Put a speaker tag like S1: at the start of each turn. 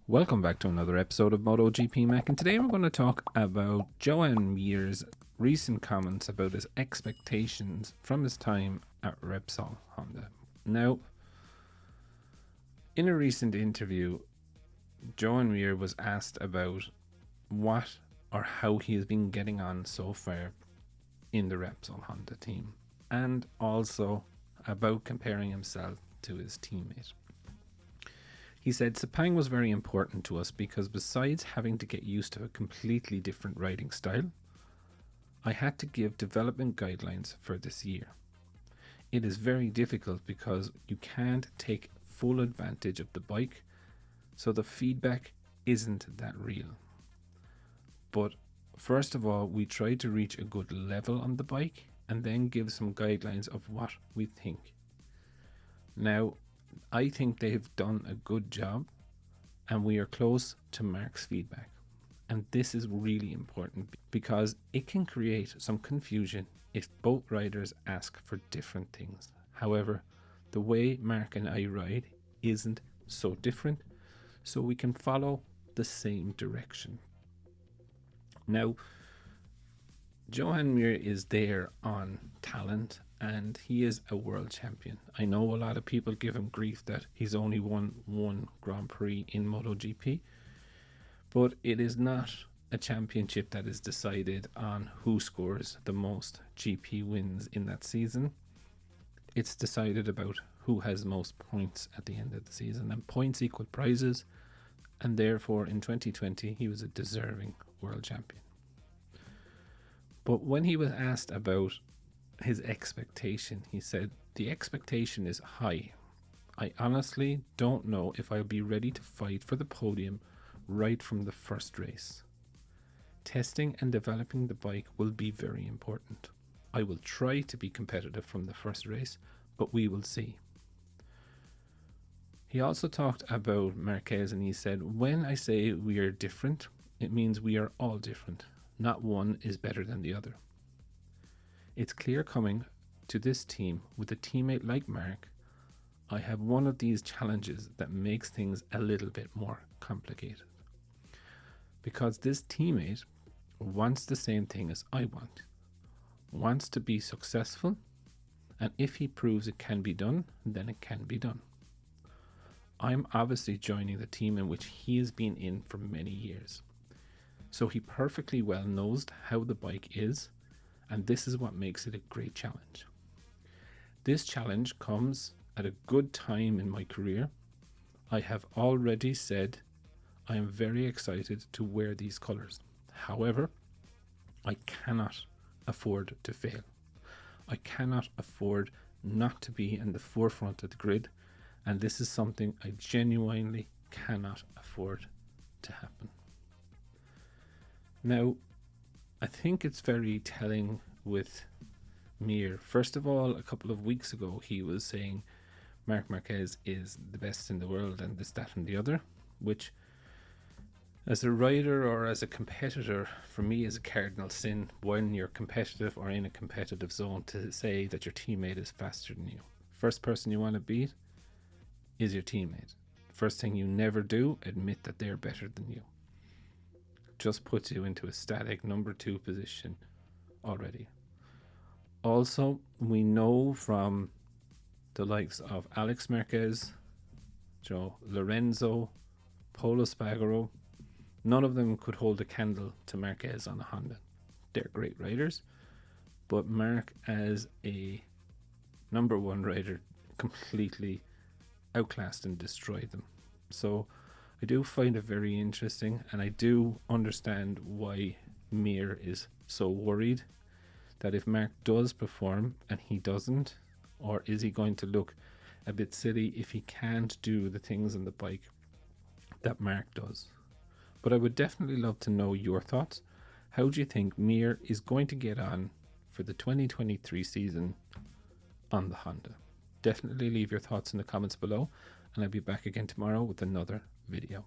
S1: Welcome back to another episode of Motogp Mac, and today we're going to talk about Joan Mir's recent comments about his expectations from his time at Repsol Honda. Now, in a recent interview, Joan Mir was asked about what or how he has been getting on so far in the Repsol Honda team, and also about comparing himself to his teammate. He said Sepang was very important to us because besides having to get used to a completely different riding style, I had to give development guidelines for this year. It is very difficult because you can't take full advantage of the bike, so the feedback isn't that real. But first of all, we try to reach a good level on the bike and then give some guidelines of what we think. Now, I think they've done a good job and we are close to Mark's feedback. And this is really important because it can create some confusion if both riders ask for different things. However, the way Mark and I ride isn't so different, so we can follow the same direction. Now, Joan Mir is there on talent and he is a world champion. I know a lot of people give him grief that he's only won one Grand Prix in MotoGP, but it is not a championship that is decided on who scores the most GP wins in that season. It's decided about who has most points at the end of the season, and points equal prizes, and therefore in 2020 he was a deserving world champion. But when he was asked about his expectation, he said, "The expectation is high. I honestly don't know if I'll be ready to fight for the podium right from the first race. Testing and developing the bike will be very important. I will try to be competitive from the first race, but we will see." He also talked about Marquez and he said, "When I say we are different, it means we are all different. Not one is better than the other. It's clear coming to this team with a teammate like Mark, I have one of these challenges that makes things a little bit more complicated. Because this teammate wants the same thing as I want, wants to be successful, and if he proves it can be done, then it can be done. I'm obviously joining the team in which he has been in for many years. So he perfectly well knows how the bike is, and this is what makes it a great challenge. This challenge comes at a good time in my career. I have already said I am very excited to wear these colors. However, I cannot afford to fail. I cannot afford not to be in the forefront of the grid, and this is something I genuinely cannot afford to happen." Now, I think it's very telling with Mir. First of all, a couple of weeks ago, he was saying Marc Marquez is the best in the world and this, that, and the other, which as a rider or as a competitor, for me is a cardinal sin when you're competitive or in a competitive zone to say that your teammate is faster than you. First person you want to beat is your teammate. First thing you never do, admit that they're better than you. Just puts you into a static number 2 position already. Also, we know from the likes of Alex Marquez, Joe Lorenzo, Polo Spagaro, none of them could hold a candle to Marquez on a Honda. They're great riders, but Mark as a number 1 rider completely outclassed and destroyed them. So I do find it very interesting, and I do understand why Mir is so worried that if Mark does perform and he doesn't, or is he going to look a bit silly if he can't do the things on the bike that Mark does. But I would definitely love to know your thoughts. How do you think Mir is going to get on for the 2023 season on the Honda? Definitely leave your thoughts in the comments below, and I'll be back again tomorrow with another video.